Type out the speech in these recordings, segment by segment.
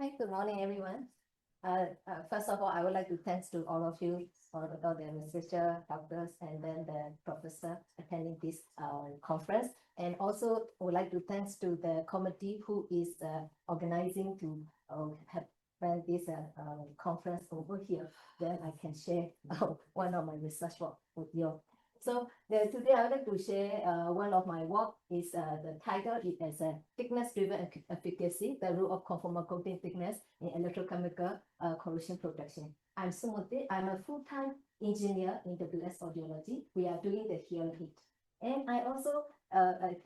Hi, good morning, everyone. First of all, I would like to thanks to all of you, all the researcher, doctors, and then the professor attending this conference. And also would like to thanks to the committee who is organizing to have run this conference over here. Then I can share one of my research work with you. So today I would like to share one of my work is the title is as a thickness-driven efficacy, the role of conformal coating thickness in electrochemical corrosion protection. I'm Su Mon Thit. I'm a full-time engineer in WS Audiology. We are doing the hearing aid. And I also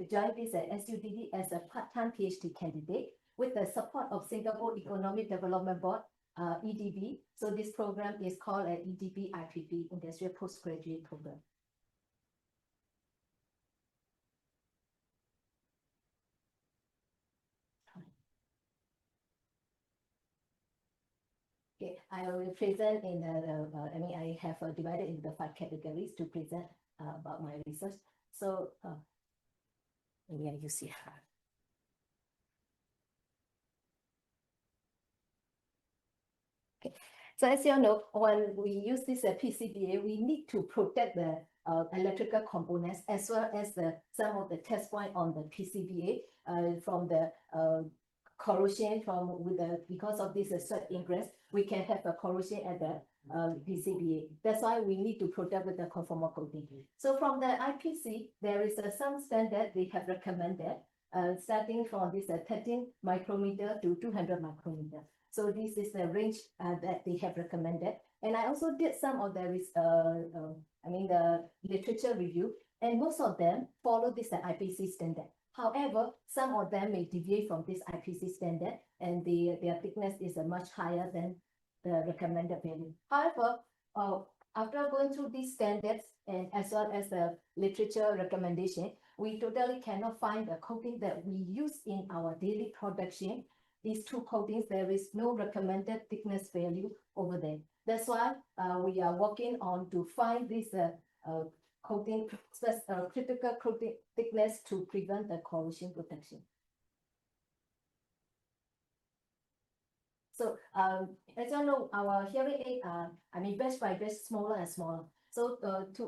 joined this SUTD as a part-time PhD candidate with the support of Singapore Economic Development Board, EDB. So this program is called EDB IPP, Industrial Postgraduate Program. Okay, I will present in I have divided into the 5 categories to present about my research. So maybe you see. Okay, so as you know, when we use this PCBA, we need to protect the electrical components as well as some of the test point on the PCBA from the corrosion because of this sweat ingress, we can have a corrosion at the PCBA. That's why we need to protect with the conformal coating. So from the IPC, there is some standard they have recommended, starting from this 13 micrometer to 200 micrometer. So this is the range that they have recommended. And I also did some of the literature review, and most of them follow this IPC standard. However, some of them may deviate from this IPC standard, and their thickness is much higher than the recommended value. However, after going through these standards and as well as the literature recommendation, we totally cannot find the coating that we use in our daily production. These 2 coatings, there is no recommended thickness value over there. That's why we are working on to find this coating, critical coating thickness to prevent the corrosion protection. So as you know, our hearing aid are, batch by batch, smaller and smaller. So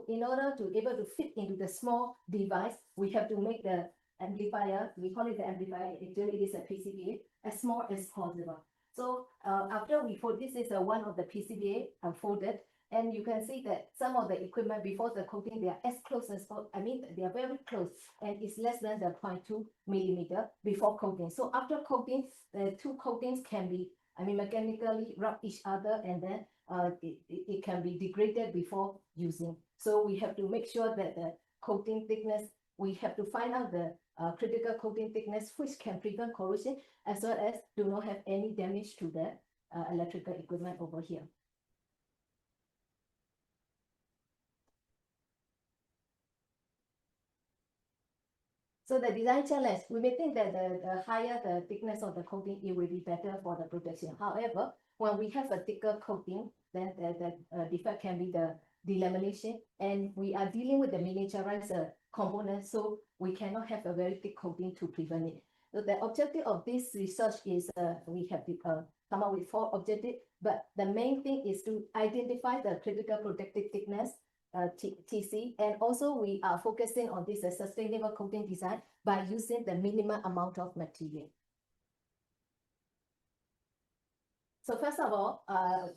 in order to able to fit into the small device, we have to make the amplifier, we call it the amplifier, actually it is a PCBA, as small as possible. So after we fold, this is one of the PCBA folded, and you can see that some of the equipment before the coating, they are as close as possible. They are very close, and it's less than the 0.2 millimeter before coating. So after coating, the 2 coatings can be, mechanically rub each other, and then it can be degraded before using. So we have to make sure that the coating thickness, we have to find out the critical coating thickness, which can prevent corrosion, as well as do not have any damage to the electrical equipment over here. So the design challenge, we may think that the higher the thickness of the coating, it will be better for the protection. However, when we have a thicker coating, then the defect can be the delamination, and we are dealing with the miniaturized components, so we cannot have a very thick coating to prevent it. So the objective of this research is we have come up with 4 objectives, but the main thing is to identify the critical protective thickness, TC, and also we are focusing on this sustainable coating design by using the minimum amount of material. So first of all,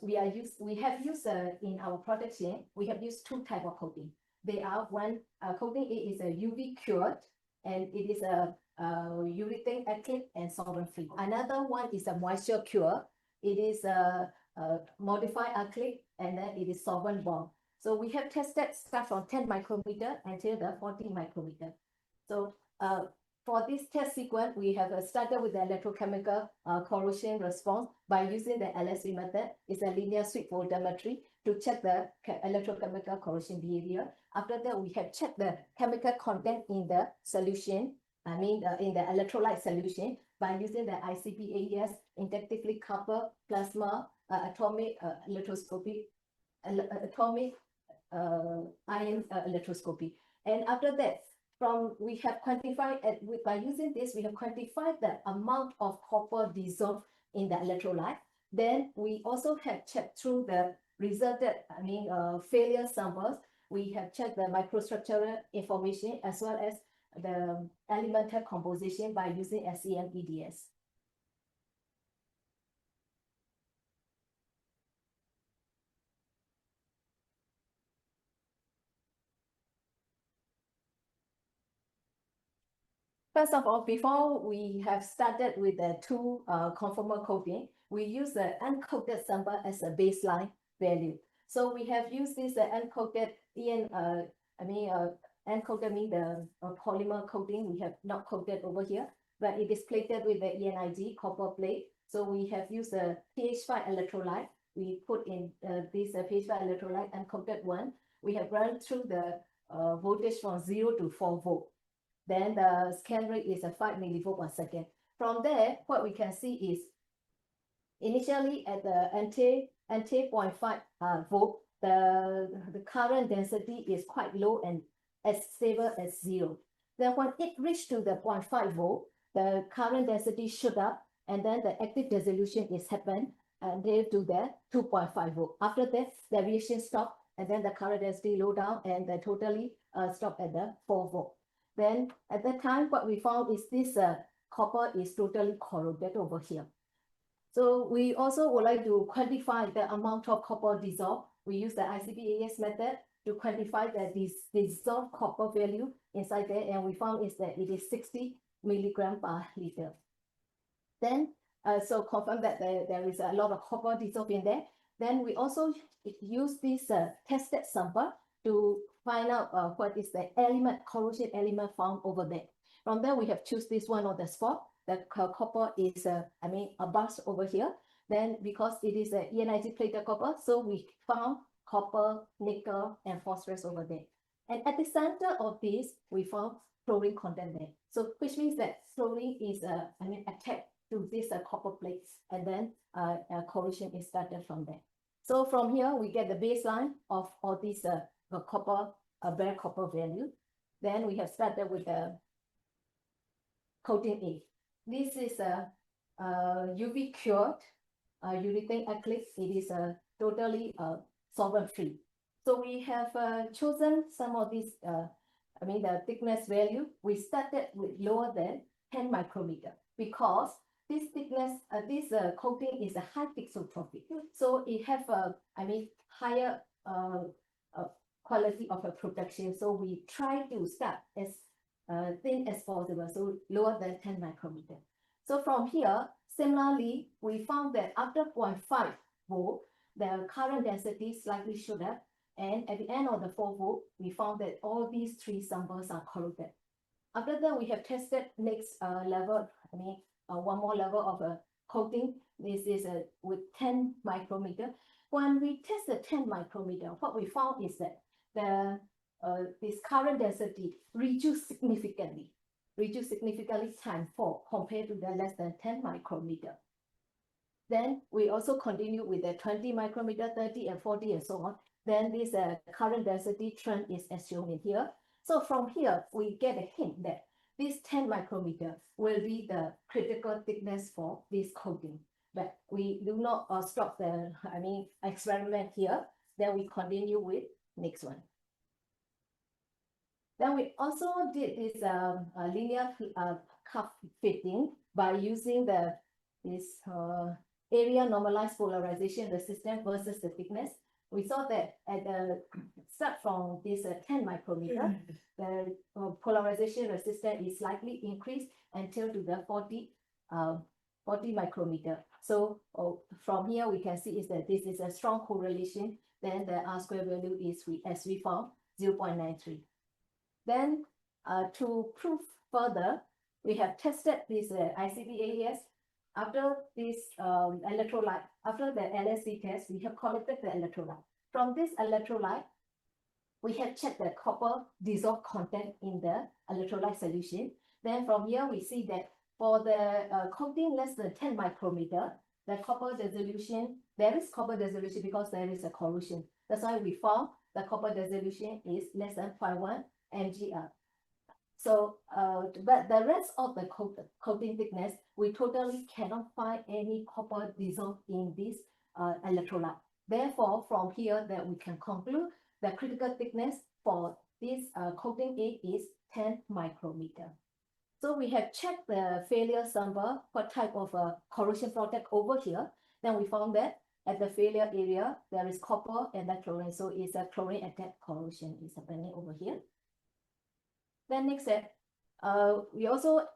we have used in our production, we have used 2 types of coating. They are one coating, it is a UV cured, and it is a urethane acrylic and solvent free. Another one is a moisture cure. It is a modified acrylic, and then it is solvent bond. So we have tested start from 10 micrometer until the 40 micrometer. So for this test sequence, we have started with the electrochemical corrosion response by using the LSV method. It's a linear sweep voltammetry to check the electrochemical corrosion behavior. After that, we have checked the chemical content in the solution, in the electrolyte solution by using the ICP-AES, inductively coupled plasma atomic electroscopy, atomic ion electroscopy. And after that, we have quantified, by using this, we have quantified the amount of copper dissolved in the electrolyte. Then we also have checked through the resulted, failure samples. We have checked the microstructural information as well as the elemental composition by using SEM-EDS. First of all, before we have started with the two conformal coating, we use the uncoated sample as a baseline value. So we have used this uncoated uncoated means the polymer coating. We have not coated over here, but it is plated with the ENIG copper plate. So we have used a pH5 electrolyte. We put in this pH5 electrolyte uncoated one. We have run through the voltage from 0 to 4 volt. Then the scan rate is a 5 millivolt per second. From there, what we can see is initially at the NT 0.5 volt, the current density is quite low and as stable as 0. Then when it reached to the 0.5 volt, the current density shoot up, and then the active dissolution is happened until to the 2.5 volt. After that, the reaction stopped, and then the current density low down and totally stopped at the 4 volt. Then at that time, what we found is this copper is totally corroded over here. So we also would like to quantify the amount of copper dissolved. We use the ICP-AS method to quantify the dissolved copper value inside there, and we found is that it is 60 milligram per liter. Then, so confirm that there is a lot of copper dissolved in there. Then we also use this tested sample to find out what is the corrosion element found over there. From there, we have choose this one on the spot. The copper is, a burst over here. Then because it is a ENIG plated copper, so we found copper, nickel, and phosphorus over there. And at the center of this, we found chlorine content there. So which means that chlorine is, attached to this copper plates, and then corrosion is started from there. So from here, we get the baseline of all these copper, bare copper value. Then we have started with the coating A. This is a UV cured urethane acrylic. It is totally solvent free. So we have chosen some of these, the thickness value. We started with lower than 10 micrometer because this thickness, this coating is a high pixel-trophic. So it have higher quality of a protection. So we try to start as thin as possible, so lower than 10 micrometer. So from here, similarly, we found that after 0.5 volt, the current density slightly shoot up, and at the end of the 4 volt, we found that all these three samples are corroded. After that, we have tested next level, one more level of a coating. This is with 10 micrometer. When we tested 10 micrometer, what we found is that this current density reduced significantly times 4 compared to the less than 10 micrometer. Then we also continue with the 20 micrometer, 30 and 40 and so on. Then this current density trend is as shown in here. So from here, we get a hint that this 10 micrometer will be the critical thickness for this coating. But we do not stop the experiment here. Then we continue with next one. Then we also did this linear cuff fitting by using this area normalized polarization resistance versus the thickness. We saw that at the start from this 10 micrometer, the polarization resistance is slightly increased until to the 40 micrometer. So from here we can see is that this is a strong correlation. Then the R square value is as we found 0.93. Then to prove further, we have tested this ICP-AS. After this electrolyte, after the LSC test, we have collected the electrolyte. From this electrolyte, we have checked the copper dissolved content in the electrolyte solution. Then from here, we see that for the coating less than 10 micrometer, the copper dissolution, there is copper dissolution because there is a corrosion. That's why we found the copper dissolution is less than 0.1 mgr. So, but the rest of the coating thickness, we totally cannot find any copper dissolved in this electrolyte. Therefore, from here that we can conclude the critical thickness for this coating A is 10 micrometer. So we have checked the failure sample for type of corrosion protect over here. Then we found that at the failure area, there is copper and that chlorine. So it's a chlorine attack corrosion is happening over here. Then next step, we also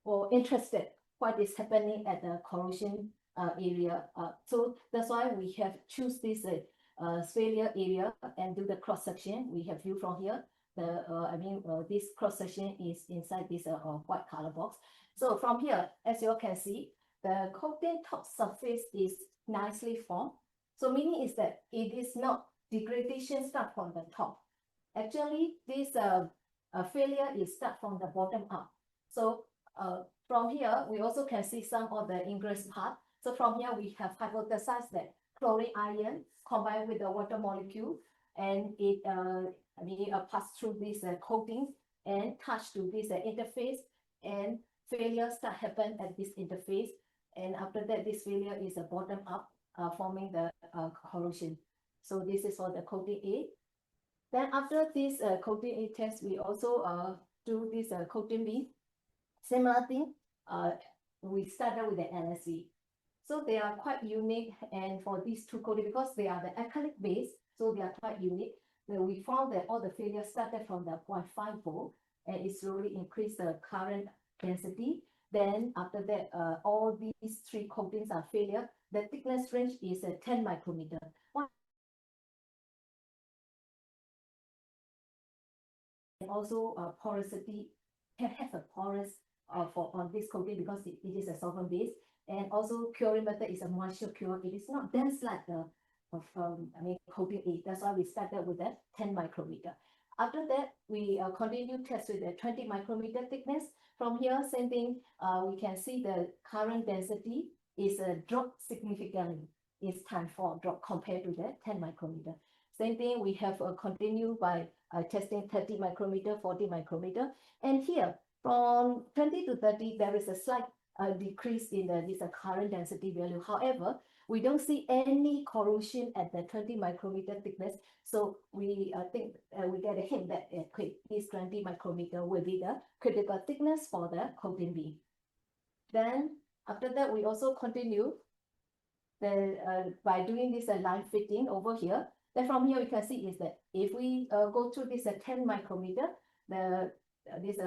were interested what is happening at the corrosion area. So that's why we have choose this failure area and do the cross section. We have view from here. This cross section is inside this white color box. So from here, as you all can see, the coating top surface is nicely formed. So meaning is that it is not degradation start from the top. Actually, this failure is start from the bottom up. So from here, we also can see some of the ingress part. So from here, we have hypothesized that chlorine ion combined with the water molecule, and it pass through this coating and touch to this interface, and failure start happen at this interface. And after that, this failure is a bottom up, forming the corrosion. So this is for the coating A. Then after this coating A test, we also do this coating B. Similar thing, we started with the LSV. So they are quite unique, and for these two coating, because they are the acrylic base, so they are quite unique. Then we found that all the failures started from the 0.5 volt, and it slowly increased the current density. Then after that, all these three coatings are failure. The thickness range is 10 micrometer. And also porosity can have a porous on this coating because it is a solvent base, and also curing method is a moisture cure. It is not dense like the coating A. That's why we started with that 10 micrometer. After that, we continue test with the 20 micrometer thickness. From here, same thing. We can see the current density is dropped significantly. It's time for drop compared to the 10 micrometer. Same thing, we have continued by testing 30 micrometer, 40 micrometer. And here, from 20 to 30, there is a slight decrease in this current density value. However, we don't see any corrosion at the 20 micrometer thickness. So we think we get a hint that this 20 micrometer will be the critical thickness for the coating B. Then after that, we also continue by doing this line fitting over here. Then from here, we can see is that if we go through this 10 micrometer, this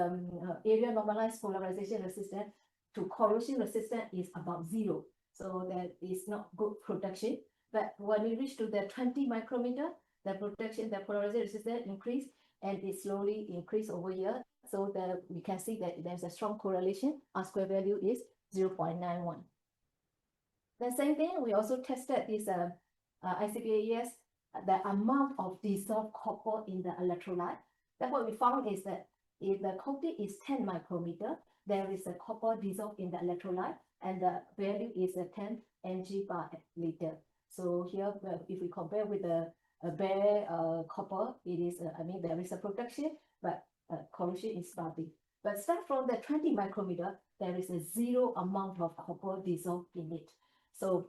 area normalized polarization resistance to corrosion resistance is about 0. So that is not good protection. But when we reach to the 20 micrometer, the protection, the polarization resistance increase, and it slowly increase over here. So that we can see that there's a strong correlation. R square value is 0.91. The same thing, we also tested this ICP-AES, the amount of dissolved copper in the electrolyte. Then what we found is that if the coating is 10 micrometer, there is a copper dissolved in the electrolyte, and the value is 10 mg per liter. So here, if we compare with the bare copper, it is, there is a protection, but corrosion is starting. But start from the 20 micrometer, there is a 0 amount of copper dissolved in it. So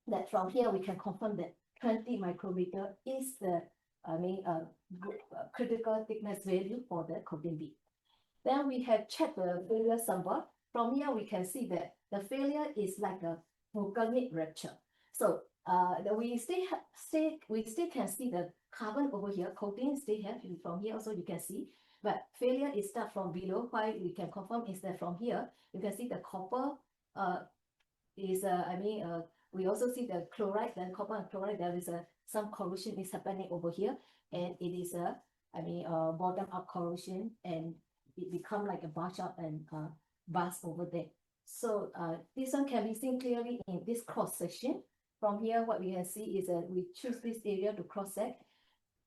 that from here, we can confirm that 20 micrometer is the critical thickness value for the coating B. Then we have checked the failure sample. From here, we can see that the failure is like a volcanic rupture. So we still can see the carbon over here. Coating still have from here. Also, you can see, but failure is start from below. Why we can confirm is that from here you can see the copper is we also see the chloride, then copper and chloride, there is some corrosion is happening over here, and it is a bottom up corrosion, and it become like a bar chart and bars over there. So this one can be seen clearly in this cross section. From here, what we can see is that we choose this area to cross sec.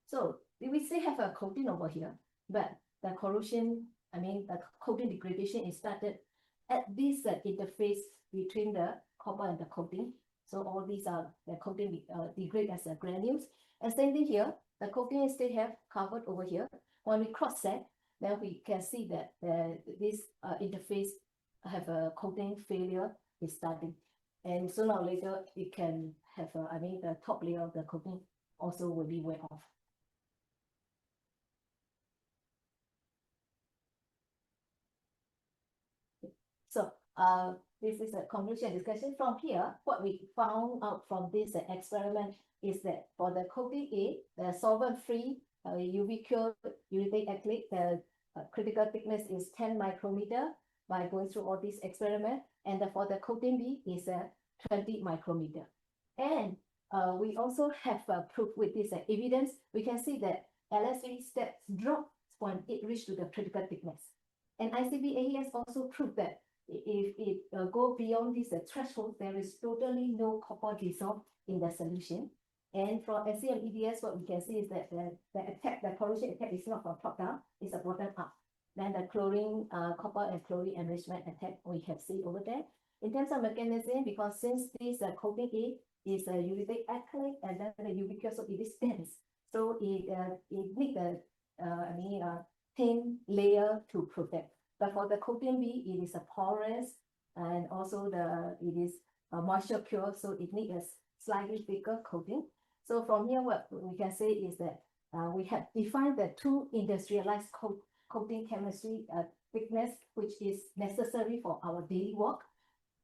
So we still have a coating over here, but the corrosion, the coating degradation is started at this interface between the copper and the coating. So all these are the coating degrade as granules. And same thing here, the coating still have covered over here. When we cross sec, then we can see that this interface have a coating failure is starting. And sooner or later, it can have, the top layer of the coating also will be wear off. So this is a conclusion discussion. From here, what we found out from this experiment is that for the coating A, the solvent-free UV cured urethane acrylic, the critical thickness is 10 micrometer by going through all these experiments. And for the coating B is 20 micrometer. And we also have proof with this evidence. We can see that LSV steps drop when it reach to the critical thickness. And ICB AES also proved that if it go beyond this threshold, there is totally no copper dissolved in the solution. And from SEM EDS, what we can see is that the corrosion attack is not from top down, it's a bottom up. Then the chlorine, copper and chlorine enrichment attack we have seen over there. In terms of mechanism, because since this coating A is a urethane acrylic and then the UV cure, so it is dense. So it needs a thin layer to protect. But for the coating B, it is a porous and also it is a moisture cure, so it needs a slightly thicker coating. So from here, what we can say is that we have defined the two industrialized coating chemistry thickness, which is necessary for our daily work.